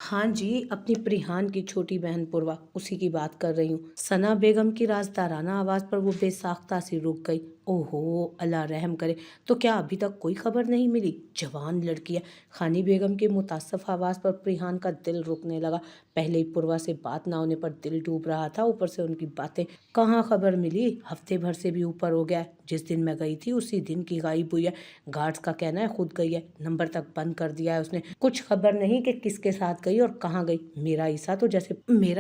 हाँ जी, अपनी प्रिहान की छोटी बहन पूर्वा उसी की बात कर रही हूँ। सना बेगम की राजदाराना आवाज पर वो बेसाख्ता सी रुक गई। ओहो, अल्लाह रहम करे। तो क्या अभी तक कोई खबर नहीं मिली? जवान लड़की है। खानी बेगम की मुतासफ आवाज पर प्रिहान का दिल रुकने लगा। पहले ही पूर्वा से बात ना होने पर दिल डूब रहा था, ऊपर से उनकी बातें। कहाँ खबर मिली? हफ्ते भर से भी ऊपर हो गया है। जिस दिन मैं गई थी उसी दिन की गायब हुई है। गार्ड्स का कहना है खुद गई है, नंबर तक बंद कर दिया है उसने। कुछ खबर नहीं कि किसके साथ गई और कहाँ गई। मेरा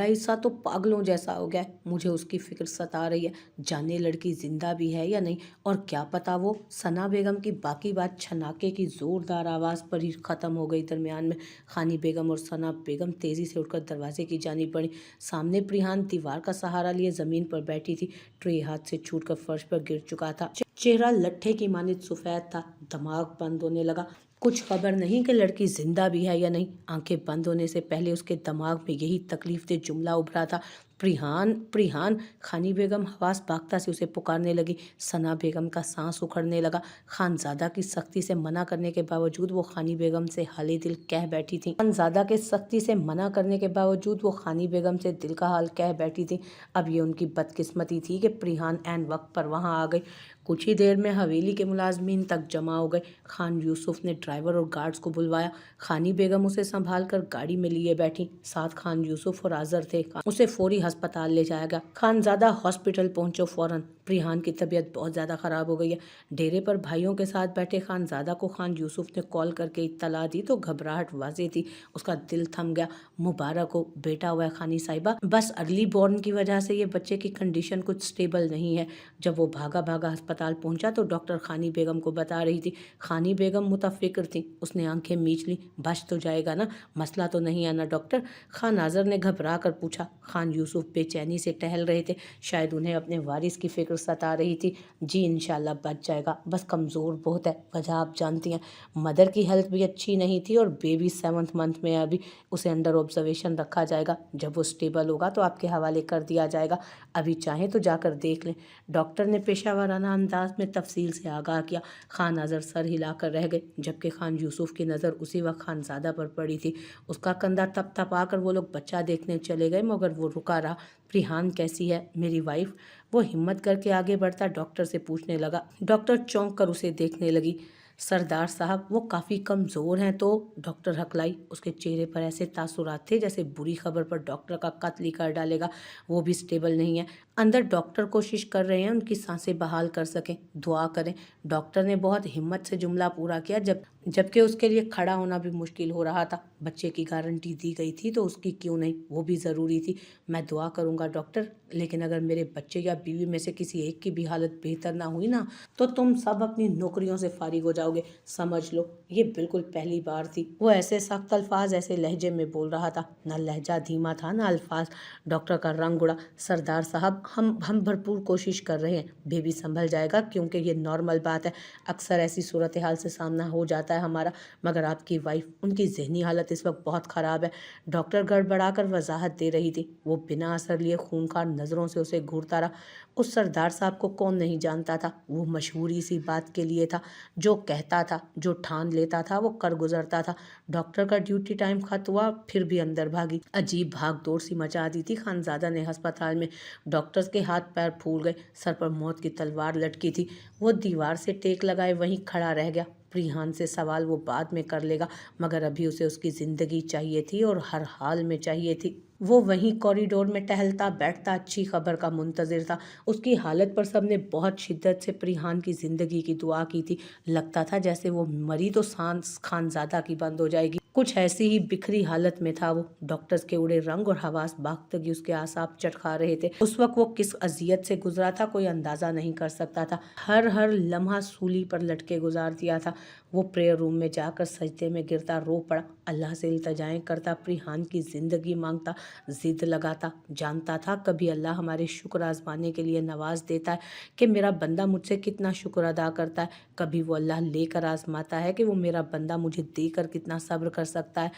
हिस्सा तो पागलों जैसा हो गया है। मुझे उसकी फिक्र सता रही है, जाने लड़की जिंदा भी है या नहीं। और क्या पता वो। सना बेगम की बाकी बात छनाके की जोरदार आवाज पर ही खत्म हो गई। दरमियान में खानी बेगम और सना बेगम तेजी से उठकर दरवाजे की जानिब बढ़ी। सामने प्रिहान दीवार का सहारा लिए जमीन पर बैठी थी। ट्रे हाथ से छूटकर फर्श पर गिर चुका था। चेहरा लट्ठे की मानित सफेद था। दिमाग बंद होने लगा। कुछ खबर नहीं कि लड़की जिंदा भी है या नहीं। आंखें बंद होने से पहले उसके दिमाग में यही तकलीफ दे जुमला उभरा था। प्रिहान, प्रिहान। खानी बेगम हवास भागता से उसे पुकारने लगी। सना बेगम का सांस उखड़ने लगा। खानजादा की सख्ती से मना करने के बावजूद वो खानी बेगम से हाले दिल कह बैठी थी। खानजादा के सख्ती से मना करने के बावजूद वो खानी बेगम से दिल का हाल कह बैठी थी। अब ये उनकी बदकिस्मती थी कि प्रिहान ऐन वक्त पर वहां आ गई। कुछ ही देर में हवेली के मुलाजमीन तक जमा हो गए। खान यूसुफ ने ड्राइवर और गार्ड्स को बुलवाया। खानी बेगम उसे संभाल कर गाड़ी में लिए बैठी। साथ खान यूसुफ और आजर थे। उसे फौरी अस्पताल ले जाया गया। खानजादा हॉस्पिटल पहुंचो फौरन। प्रिहान की तबीयत बहुत ज्यादा खराब हो गई है। डेरे पर भाइयों के साथ बैठे खानजादा को खान यूसुफ ने कॉल करके इत्तला दी तो घबराहट वाज़ेह थी। उसका दिल थम गया। मुबारक हो, बेटा हुआ है खानी साहिबा। बस अर्ली बॉर्न की वजह से ये बच्चे की कंडीशन कुछ स्टेबल नहीं है। जब वो भागा भागा अस्पताल पहुंचा तो डॉक्टर खानी बेगम को बता रही थी। खानी बेगम मुतफिक्र थी। उसने आंखें मीच ली। बच तो जाएगा ना, मसला तो नहीं है ना डॉक्टर? खान आजर ने घबरा कर पूछा। खान यूसुफ बेचैनी से टहल रहे थे। शायद उन्हें अपने वारिस की फिक्र सता रही थी। जी इंशाल्लाह बच जाएगा, बस कमज़ोर बहुत है। वजह आप जानती हैं, मदर की हेल्थ भी अच्छी नहीं थी और बेबी 7th मंथ में है अभी। उसे अंडर ऑब्जर्वेशन रखा जाएगा। जब वो स्टेबल होगा तो आपके हवाले कर दिया जाएगा। अभी चाहें तो जाकर देख लें। डॉक्टर ने पेशावराना अंदाज में तफसील से आगाह किया। खान अजहर सर हिलाकर रह गए, जबकि खान यूसुफ की नज़र उसी वक्त खानजादा पर पड़ी थी। उसका कंधा तप तपाकर वो लोग बच्चा देखने चले गए, मगर वो रुका रहा। प्रिहान कैसी है मेरी वाइफ? वो हिम्मत करके आगे बढ़ता डॉक्टर से पूछने लगा। डॉक्टर चौंक कर उसे देखने लगी। सरदार साहब वो काफ़ी कमज़ोर हैं। तो डॉक्टर हकलाई। उसके चेहरे पर ऐसे तासुरात थे जैसे बुरी खबर पर डॉक्टर का कत्ल ही कर डालेगा। वो भी स्टेबल नहीं है। अंदर डॉक्टर कोशिश कर रहे हैं उनकी सांसें बहाल कर सकें। दुआ करें। डॉक्टर ने बहुत हिम्मत से जुमला पूरा किया, जबकि उसके लिए खड़ा होना भी मुश्किल हो रहा था। बच्चे की गारंटी दी गई थी तो उसकी क्यों नहीं, वो भी ज़रूरी थी। मैं दुआ करूंगा डॉक्टर, लेकिन अगर मेरे बच्चे या बीवी में से किसी एक की भी हालत बेहतर ना हुई ना, तो तुम सब अपनी नौकरियों से फारिग हो जाओगे। समझ लो, ये बिल्कुल पहली बार थी। वो ऐसे सख्त अल्फाज ऐसे लहजे में बोल रहा था। ना लहजा धीमा था ना अल्फाज। डॉक्टर का रंग उड़ा। सरदार साहब हम भरपूर कोशिश कर रहे हैं। बेबी संभल जाएगा, क्योंकि ये नॉर्मल बात है। अक्सर ऐसी सूरत हाल से सामना हो जाता है हमारा। मगर आपकी वाइफ, उनकी जहनी हालत इस वक्त बहुत ख़राब है। डॉक्टर गड़बड़ा कर वजाहत दे रही थी। वो बिना असर लिए खूंखार नज़रों से उसे घूरता रहा। उस सरदार साहब को कौन नहीं जानता था? वो मशहूर इसी बात के लिए था। जो कहता था, जो ठान लेता था, वो कर गुजरता था। डॉक्टर का ड्यूटी टाइम खत्म हुआ, फिर भी अंदर भागी। अजीब भाग दौड़ सी मचा दी थी खानजादा ने अस्पताल में। डॉक्टर्स के हाथ पैर फूल गए। सर पर मौत की तलवार लटकी थी। वो दीवार से टेक लगाए वहीं खड़ा रह गया। प्रिहान से सवाल वो बाद में कर लेगा, मगर अभी उसे उसकी ज़िंदगी चाहिए थी और हर हाल में चाहिए थी। वो वहीं कॉरिडोर में टहलता बैठता अच्छी खबर का मुंतज़िर था। उसकी हालत पर सबने बहुत शिद्दत से प्रिहान की ज़िंदगी की दुआ की थी। लगता था जैसे वो मरी तो सांस खानजादा की बंद हो जाएगी। कुछ ऐसी ही बिखरी हालत में था वो। डॉक्टर्स के उड़े रंग और हवास बाख्तगी उसके आसाब चटखा रहे थे। उस वक्त वो किस अजियत से गुजरा था कोई अंदाजा नहीं कर सकता था। हर हर लम्हा सूली पर लटके गुजार दिया था। वो प्रेयर रूम में जाकर सजदे में गिरता रो पड़ा। अल्लाह से इल्तजाएं करता, प्रिहान की जिंदगी मांगता, जिद लगाता। जानता था कभी अल्लाह हमारे शुक्र आजमाने के लिए नवाज देता है कि मेरा बंदा मुझसे कितना शुक्र अदा करता है। कभी वो अल्लाह लेकर आजमाता है कि वो मेरा बंदा मुझे देकर कितना सब्र कर सकता है।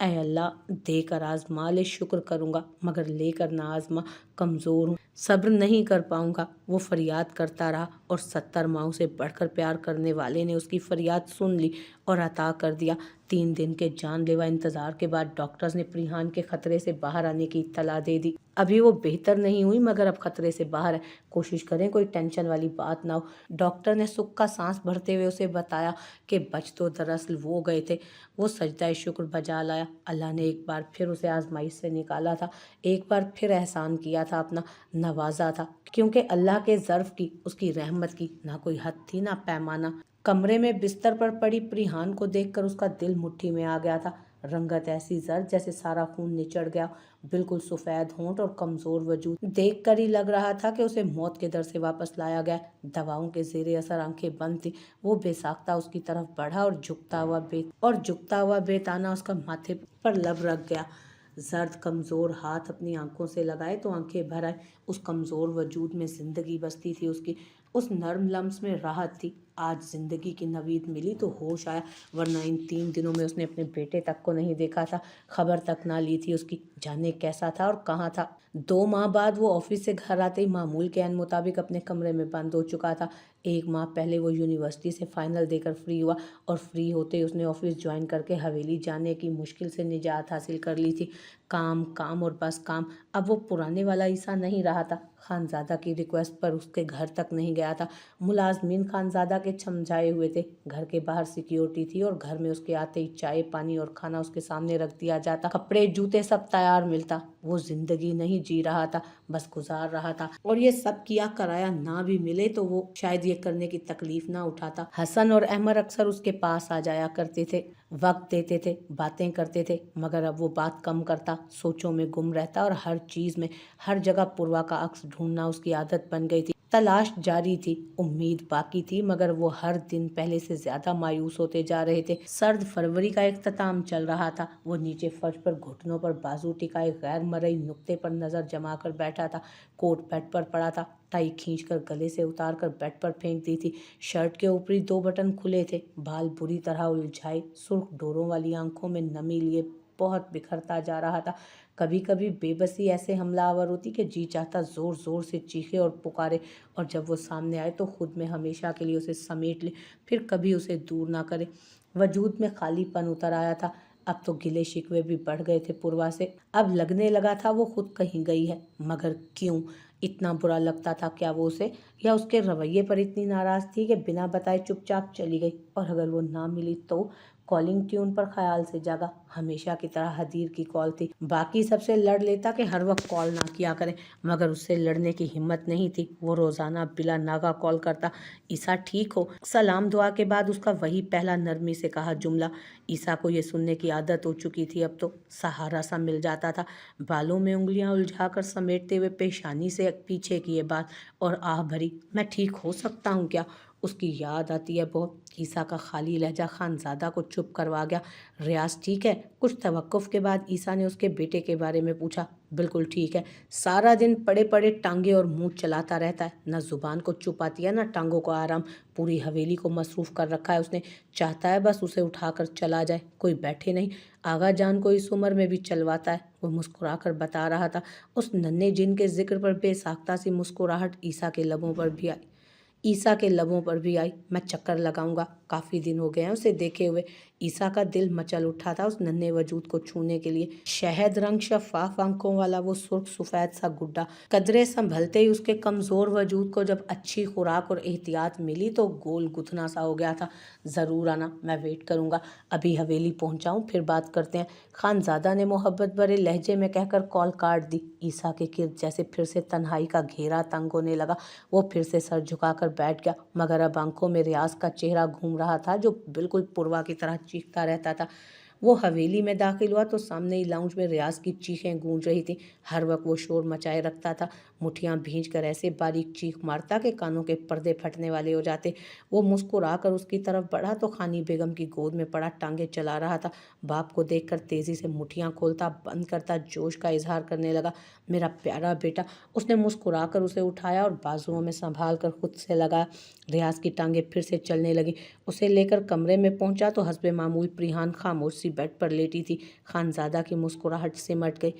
ऐ अल्लाह, देकर आजमा ले शुक्र करूँगा, मगर लेकर ना आजमा, कमज़ोर हूँ, सब्र नहीं कर पाऊँगा। वो फरियाद करता रहा और 70 माओं से बढ़कर प्यार करने वाले ने उसकी फरियाद सुन ली और अता कर दिया। 3 दिन के जानलेवा इंतजार के बाद डॉक्टर्स ने प्रिहान के खतरे से बाहर आने की इत्तला दे दी। अभी वो बेहतर नहीं हुई मगर अब खतरे से बाहर है, कोशिश करें कोई टेंशन वाली बात ना हो। डॉक्टर ने सुख का सांस भरते हुए उसे बताया कि बच तो दरअसल वो गए थे। वो सजदा शुक्र बजा लाया। अल्लाह ने एक बार फिर उसे आजमाइश से निकाला था, एक बार फिर एहसान किया था अपना, नवाजा था, क्योंकि अल्लाह के ज़र्फ की, उसकी रहमत की ना कोई हद थी ना पैमाना। कमरे में बिस्तर पर पड़ी प्रिहान को देखकर उसका दिल मुट्ठी में आ गया था। रंगत ऐसी जर्द जैसे सारा खून निचड़ गया, बिल्कुल सफ़ेद होंठ और कमज़ोर वजूद। देख कर ही लग रहा था कि उसे मौत के दर से वापस लाया गया। दवाओं के ज़ेरे असर आंखें बंद थी। वो बेसाख्ता उसकी तरफ बढ़ा और झुकता हुआ बेताना उसका माथे पर लब रख गया। जर्द कमज़ोर हाथ अपनी आंखों से लगाए तो आंखें भर आई। उस कमज़ोर वजूद में ज़िंदगी बसती थी उसकी, उस नर्म लम्स में राहत थी। आज ज़िंदगी की नवीद मिली तो होश आया, वरना इन 3 दिनों में उसने अपने बेटे तक को नहीं देखा था, खबर तक ना ली थी उसकी, जाने कैसा था और कहाँ था। 2 माह बाद वो ऑफिस से घर आते ही मामूल के अन मुताबिक अपने कमरे में बंद हो चुका था। 1 माह पहले वो यूनिवर्सिटी से फाइनल देकर फ्री हुआ और फ्री होते ही उसने ऑफिस ज्वाइन करके हवेली जाने की मुश्किल से निजात हासिल कर ली थी। काम काम और बस काम। अब वो पुराने वाला ईसा नहीं रहा था। खानज़ादा की रिक्वेस्ट पर उसके घर तक नहीं गया था। मुलाजमीन खानज़ादा के समझाए हुए थे। घर के बाहर सिक्योरिटी थी और घर में उसके आते ही चाय पानी और खाना उसके सामने रख दिया जाता, कपड़े जूते सब तैयार मिलता। वो जिंदगी नहीं जी रहा था, बस गुजार रहा था। और ये सब किया कराया ना भी मिले तो वो शायद ये करने की तकलीफ ना उठाता। हसन और अहमद अक्सर उसके पास आ जाया करते थे, वक्त देते थे, बातें करते थे, मगर अब वो बात कम करता, सोचों में गुम रहता और हर चीज़ में, हर जगह पूर्वा का अक्स ढूंढना उसकी आदत बन गई थी। तलाश जारी थी, उम्मीद बाकी थी, मगर वो हर दिन पहले से ज्यादा मायूस होते जा रहे थे। सर्द फरवरी का इख्तिताम चल रहा था। वो नीचे फर्श पर घुटनों पर बाजू टिकाए गैर मरई नुक्ते पर नजर जमा कर बैठा था। कोट बेड पर पड़ा था, टाई खींचकर गले से उतार कर बेड पर फेंक दी थी। शर्ट के ऊपरी 2 बटन खुले थे, बाल बुरी तरह उलझाए, सुर्ख डोरों वाली आंखों में नमी लिए बहुत बिखरता जा रहा था। कभी कभी बेबसी ऐसे हमलावर होती कि जी चाहता जोर जोर से चीखे और पुकारे, और जब वो सामने आए तो खुद में हमेशा के लिए उसे समेट ले, फिर कभी उसे दूर ना करे। वजूद में खालीपन उतर आया था। अब तो गिले शिकवे भी बढ़ गए थे पूर्वा से। अब लगने लगा था वो खुद कहीं गई है, मगर क्यों? इतना बुरा लगता था क्या वो उसे, या उसके रवैये पर इतनी नाराज थी कि बिना बताए चुपचाप चली गई? और अगर वो ना मिली तो? कॉलिंग ट्यून पर ख्याल से जागा। हमेशा की तरह हदीर की कॉल थी। बाकी सबसे लड़ लेता कि हर वक्त कॉल ना किया करे, मगर उससे लड़ने की हिम्मत नहीं थी। वो रोजाना बिला नागा कॉल करता, ईसा ठीक हो? सलाम दुआ के बाद उसका वही पहला नरमी से कहा जुमला। ईसा को ये सुनने की आदत हो चुकी थी। अब तो सहारा सा मिल जाता था। बालों में उंगलियां उलझाकर समेटते हुए पेशानी से पीछे की ये बात, और आह भरी, मैं ठीक हो सकता हूँ क्या? उसकी याद आती है बहुत। ईसा का खाली लहजा खानज़ादा को चुप करवा गया। रियाज ठीक है? कुछ तवक्कुफ के बाद ईसा ने उसके बेटे के बारे में पूछा। बिल्कुल ठीक है, सारा दिन पड़े पड़े टांगे और मुंह चलाता रहता है, न जुबान को चुप आती है न टांगों को आराम। पूरी हवेली को मसरूफ कर रखा है उसने। चाहता है बस उसे उठाकर चला जाए, कोई बैठे नहीं। आगा जान को इस उम्र में भी चलवाता है, वो मुस्कुरा कर बता रहा था। उस नन्हे जिन के जिक्र पर बेसाख्ता सी मुस्कुराहट ईसा के लबों पर भी आई। मैं चक्कर लगाऊंगा, काफी दिन हो गए हैं उसे देखे हुए। ईसा का दिल मचल उठा था उस नन्हे वजूद को छूने के लिए। शहद रंग शफाफ आंखों वाला वो सुर्ख सफेद सा गुड्डा। कदरे संभलते ही उसके कमजोर वजूद को जब अच्छी खुराक और एहतियात मिली तो गोल गुथना सा हो गया था। जरूर आना, मैं वेट करूंगा। अभी हवेली पहुंचाऊं, फिर बात करते हैं, खानजादा ने मोहब्बत भरे लहजे में कहकर कॉल काट दी। ईसा के किर्द जैसे फिर से तन्हाई का घेरा तंग होने लगा। वो फिर से सर झुकाकर बैठ गया, मगर अब आंखों में रियाज का चेहरा घूम रहा था, जो बिल्कुल पूर्वा की तरह चीखता रहता था। वो हवेली में दाखिल हुआ तो सामने ही लाउंज में रियाज की चीखें गूंज रही थी। हर वक्त वो शोर मचाए रखता था, मुठियां भींच कर ऐसे बारीक चीख मारता कि कानों के पर्दे फटने वाले हो जाते। वो मुस्कुरा कर उसकी तरफ बढ़ा तो खानी बेगम की गोद में पड़ा टांगे चला रहा था। बाप को देखकर तेजी से मुठियां खोलता बंद करता जोश का इजहार करने लगा। मेरा प्यारा बेटा। उसने मुस्कुरा कर उसे उठाया और बाजुओं में संभाल कर खुद से लगा। रियाज की टांगे फिर से चलने लगी। उसे लेकर कमरे में पहुंचा तो हस्बे मामूल प्रिहान खामोश सी बेड पर लेटी थी। खानजादा की मुस्कुराहट सिमट गई।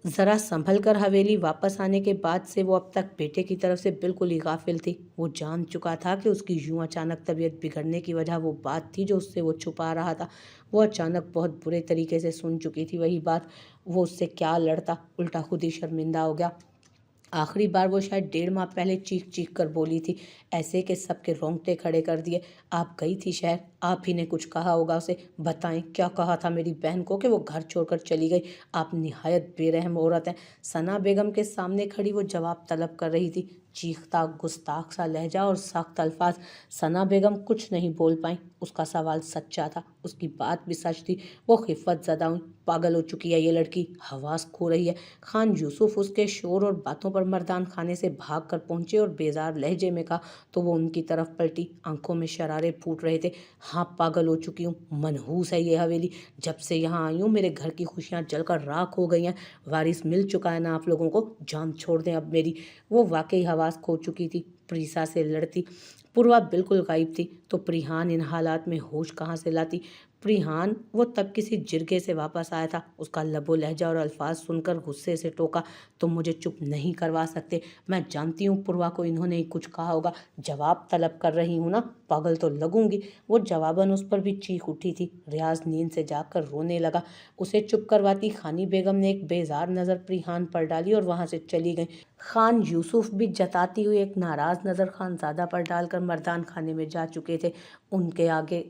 ज़रा संभल कर हवेली वापस आने के बाद से वो अब तक बेटे की तरफ से बिल्कुल ही गाफिल थी। वो जान चुका था कि उसकी यूं अचानक तबीयत बिगड़ने की वजह वो बात थी जो उससे वो छुपा रहा था। वो अचानक बहुत बुरे तरीके से सुन चुकी थी वही बात। वो उससे क्या लड़ता, उल्टा खुद ही शर्मिंदा हो गया। आखिरी बार वो शायद 1.5 माह पहले चीख चीख कर बोली थी, ऐसे कि सबके रोंगटे खड़े कर दिए। आप गई थी शहर, आप ही ने कुछ कहा होगा उसे। बताएं क्या कहा था मेरी बहन को कि वो घर छोड़कर चली गई। आप निहायत बेरहम औरत हैं। सना बेगम के सामने खड़ी वो जवाब तलब कर रही थी, चीखता गुस्ताख सा लहजा और सख्त अल्फाज। सना बेगम कुछ नहीं बोल पाई। उसका सवाल सच्चा था, उसकी बात भी सच थी। वो खिफत ज़दा हुई। पागल हो चुकी है ये लड़की, हवास खो रही है। खान यूसुफ उसके शोर और बातों पर मर्दान खाने से भाग कर पहुंचे और बेजार लहजे में कहा तो वो उनकी तरफ पलटी। आंखों में शरारे फूट रहे थे। हाँ, पागल हो चुकी हूँ, मनहूस है ये हवेली। जब से यहाँ आई हूँ मेरे घर की खुशियाँ जलकर राख हो गई हैं। वारिस मिल चुका है ना आप लोगों को, जान छोड़ दें अब मेरी। वो वाकई हवास खो चुकी थी। प्रीसा से लड़ती। पूर्वा बिल्कुल गायब थी तो प्रिहान इन हालात में होश कहाँ से लाती। प्रिहान वो तब किसी जिरगे से वापस आया था। उसका लबो लहजा और अल्फाज सुनकर गुस्से से टोका, तुम मुझे चुप नहीं करवा सकते। मैं जानती हूँ पूर्वा को इन्होंने ही कुछ कहा होगा। जवाब तलब कर रही हूँ ना, पागल तो लगूंगी। वो जवाबन उस पर भी चीख उठी थी। रियाज नींद से जाकर रोने लगा। उसे चुप करवाती खानी बेगम ने एक बेजार नज़र प्रिहान पर डाली और वहां से चली गई। खान यूसुफ भी जताती हुई एक नाराज नज़र खानजादा पर डालकर मर्दान खाने में जा चुके थे। उनके आगे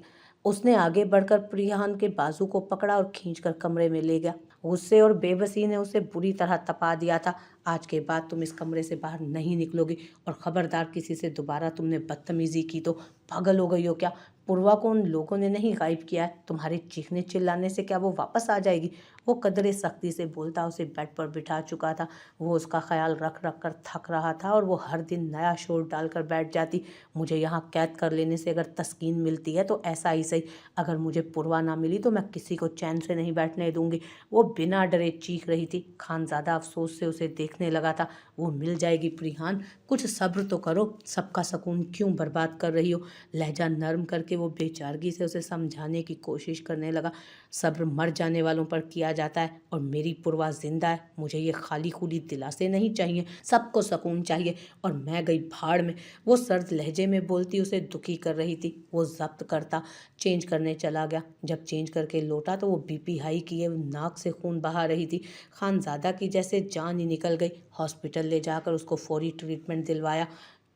उसने आगे बढ़कर प्रियान के बाजू को पकड़ा और खींचकर कमरे में ले गया। गुस्से और बेबसी ने उसे बुरी तरह तपा दिया था। आज के बाद तुम इस कमरे से बाहर नहीं निकलोगी और खबरदार किसी से दोबारा तुमने बदतमीजी की तो। पागल हो गई हो क्या? पूर्वा को उन लोगों ने नहीं गायब किया है। तुम्हारे चीखने चिल्लाने से क्या वो वापस आ जाएगी? वो कदरे सख्ती से बोलता उसे बेड पर बिठा चुका था। वो उसका ख्याल रख रख कर थक रहा था और वो हर दिन नया शोर डालकर बैठ जाती। मुझे यहाँ कैद कर लेने से अगर तस्कीन मिलती है तो ऐसा ही सही, अगर मुझे पूर्वा ना मिली तो मैं किसी को चैन से नहीं बैठने दूंगी। वो बिना डरे चीख रही थी। खानजादा अफसोस से उसे देखने लगा था। वो मिल जाएगी प्रिहान, कुछ सब्र तो करो, सबका सुकून क्यों बर्बाद कर रही हो? लहजा नर्म करके वो बेचारगी से उसे समझाने की कोशिश करने लगा। सब्र मर जाने वालों पर किया जाता है और मेरी पूर्वा जिंदा है। मुझे ये खाली खुली दिलासे नहीं चाहिए, सबको सुकून चाहिए और मैं गई भाड़ में। वो सर्द लहजे में बोलती उसे दुखी कर रही थी। वो जब्त करता चेंज करने चला गया। जब चेंज करके लौटा तो वो बीपी हाई किए नाक से खून बहा रही थी। खानजादा की जैसे जान ही निकल गई। हॉस्पिटल ले जाकर उसको फौरी ट्रीटमेंट दिलवाया।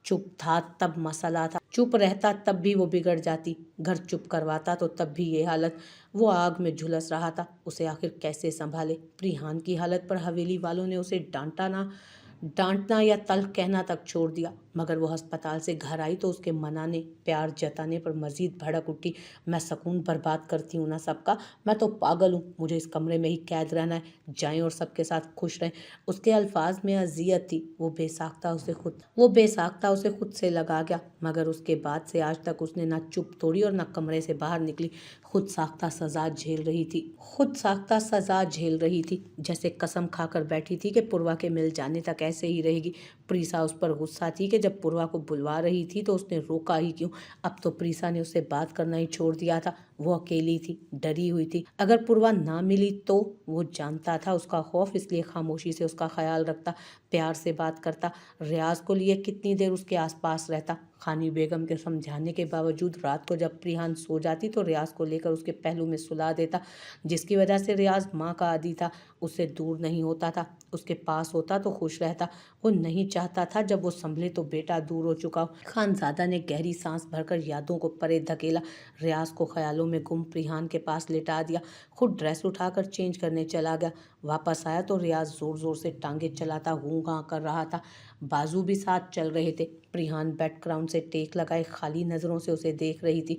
चुप था तब मसला था, चुप रहता तब भी वो बिगड़ जाती। घर चुप करवाता तो तब भी ये हालत। वो आग में झुलस रहा था, उसे आखिर कैसे संभाले। प्रिहान की हालत पर हवेली वालों ने उसे डांटना या तल्ख कहना तक छोड़ दिया। मगर वो अस्पताल से घर आई तो उसके मनाने प्यार जताने पर मजीद भड़क उठी। मैं सुकून बर्बाद करती हूँ ना सबका, मैं तो पागल हूँ। मुझे इस कमरे में ही कैद रहना है, जाएं और सबके साथ खुश रहें। उसके अल्फाज में अजियत थी। वो बेसाख्ता उसे खुद से लगा गया। मगर उसके बाद से आज तक उसने ना चुप तोड़ी और ना कमरे से बाहर निकली। खुद साख्ता सजा झेल रही थी। जैसे कसम खाकर बैठी थी कि पूर्वा के मिल जाने तक ऐसे ही रहेगी। प्रीसा उस पर गुस्सा थी कि जब पूर्वा को बुलवा रही थी तो उसने रोका ही क्यों। अब तो प्रीसा ने उससे बात करना ही छोड़ दिया था। वो अकेली थी, डरी हुई थी। अगर पूर्वा ना मिली तो वो जानता था उसका खौफ, इसलिए खामोशी से उसका ख्याल रखता, प्यार से बात करता, रियाज को लिए कितनी देर उसके आसपास रहता। खानी बेगम के समझाने के बावजूद रात को जब प्रिहान सो जाती तो रियाज को लेकर उसके पहलू में सुला देता, जिसकी वजह से रियाज माँ का आदी था। उससे दूर नहीं होता था, उसके पास होता तो खुश रहता। वो नहीं चाहता था जब वो संभले तो बेटा दूर हो चुका हो। खानजादा ने गहरी सांस भरकर यादों को परे धकेला। रियाज को ख्यालों में गुम प्रिहान के पास लिटा दिया। खुद ड्रेस उठाकर चेंज करने चला गया। वापस आया तो रियाज जोर जोर से टांगे चलाता हूँ हाँ कर रहा था। बाजू भी साथ चल रहे थे। प्रिहान बैकग्राउंड से टेक लगाए खाली नजरों से उसे देख रही थी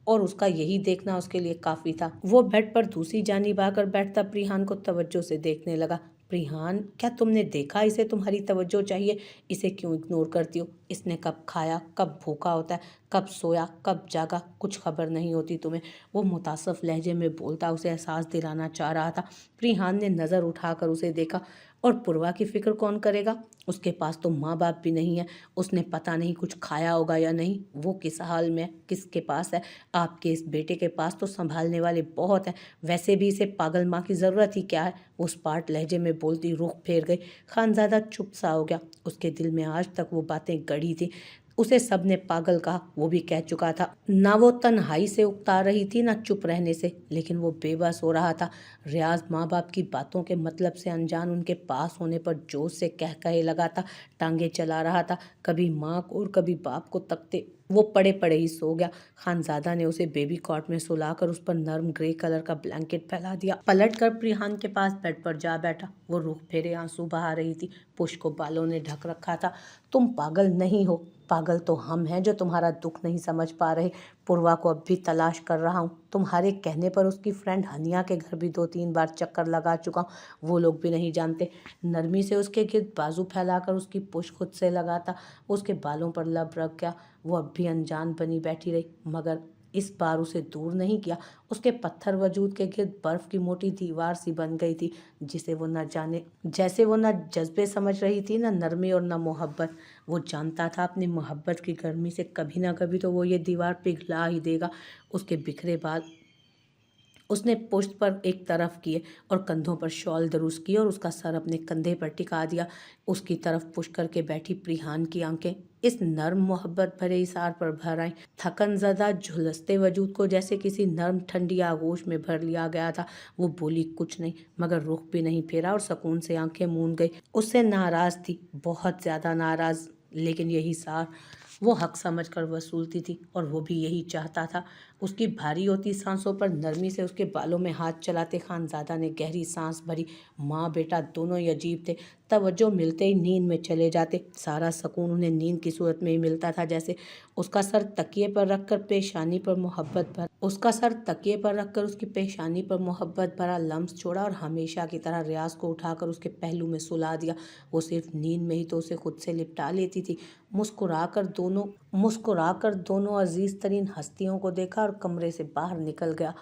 और उसका यही देखना उसके लिए काफी था। वो बेड पर दूसरी जानिब आकर बैठता प्रिहान को तवज्जो से देखने लगा। प्रिहान, क्या तुमने देखा इसे तुम्हारी तवज्जो चाहिए? इसे क्यों इग्नोर करती हो? इसने कब खाया, कब भूखा होता है, कब सोया, कब जागा, कुछ खबर नहीं होती तुम्हें। वो मुतासफ लहजे में बोलता उसे एहसास दिलाना चाह रहा था। प्रिहान ने नज़र उठाकर उसे देखा और पूर्वा की फिक्र कौन करेगा? उसके पास तो माँ बाप भी नहीं है, उसने पता नहीं कुछ खाया होगा या नहीं, वो किस हाल में है, किसके पास है? आपके इस बेटे के पास तो संभालने वाले बहुत हैं, वैसे भी इसे पागल माँ की ज़रूरत ही क्या है? उस पार्ट लहजे में बोलती रुख फेर गई। खानज़ादा चुप सा हो गया। उसके दिल में आज तक वो बातें गड़ी थी। उसे सबने पागल कहा, वो भी कह चुका था। ना वो तन्हाई से उकता रही थी, ना चुप रहने से, लेकिन वो बेबस हो रहा था। रियाज माँ बाप की बातों के मतलब से अनजान उनके पास होने पर जोश से कह कहे लगा था, टांगे चला रहा था। कभी माँ को और कभी बाप को तकते वो पड़े पड़े ही सो गया। खानजादा ने उसे बेबी कॉट में सुलाकर उस पर नर्म ग्रे कलर का ब्लैंकेट फैला दिया। पलट कर प्रिहान के पास बेड पर जा बैठा। वो रुख फेरे आंसू बहा रही थी। पुष्प को बालों ने ढक रखा था। तुम पागल नहीं हो, पागल तो हम हैं जो तुम्हारा दुख नहीं समझ पा रहे। पूर्वा को अब भी तलाश कर रहा हूँ। तुम्हारे कहने पर उसकी फ्रेंड हनिया के घर भी 2-3 बार चक्कर लगा चुका हूँ, वो लोग भी नहीं जानते। नरमी से उसके गिर्द बाजू फैलाकर उसकी पुश खुद से लगाता, उसके बालों पर लब रख गया। वो अब भी अनजान बनी बैठी रही, मगर इस बार उसे दूर नहीं किया। उसके पत्थर वजूद के गिर्द बर्फ की मोटी दीवार सी बन गई थी, जिसे वो न जाने, जैसे वो न जज्बे समझ रही थी, न नरमी और न मोहब्बत। वो जानता था अपनी मोहब्बत की गर्मी से कभी ना कभी तो वो ये दीवार पिघला ही देगा। उसके बिखरे बाल उसने पुश्त पर एक तरफ किए और कंधों पर शॉल दरुस्त की और उसका सर अपने कंधे पर टिका दिया। उसकी तरफ पुश करके बैठी प्रिहान की आंखें इस नर्म मोहब्बत भरे इशार पर भर आई। थकन ज़दा झुलसते वजूद को जैसे किसी नर्म ठंडी आगोश में भर लिया गया था। वो बोली कुछ नहीं, मगर रुख भी नहीं फेरा और सुकून से आंखें मूंद गई। उससे नाराज़ थी, बहुत ज़्यादा नाराज़, लेकिन यही सार वो हक समझकर वसूलती थी और वो भी यही चाहता था। उसकी भारी होती सांसों पर नरमी से उसके बालों में हाथ चलाते खानजादा ने गहरी सांस भरी। माँ बेटा दोनों ही अजीब थे, तवज्जो मिलते ही नींद में चले जाते। सारा सुकून उन्हें नींद की सूरत में ही मिलता था। जैसे उसका सर तकिए पर रखकर पेशानी पर मोहब्बत भर उसका सर तकिए पर रखकर उसकी पेशानी पर मोहब्बत भरा लम्स छोड़ा और हमेशा की तरह रियाज को उठाकर उसके पहलू में सुला दिया। वो सिर्फ नींद में ही तो उसे खुद से लिपटा लेती थी। मुस्कुराकर दोनों अजीज तरीन हस्तियों को देखा और कमरे से बाहर निकल गया।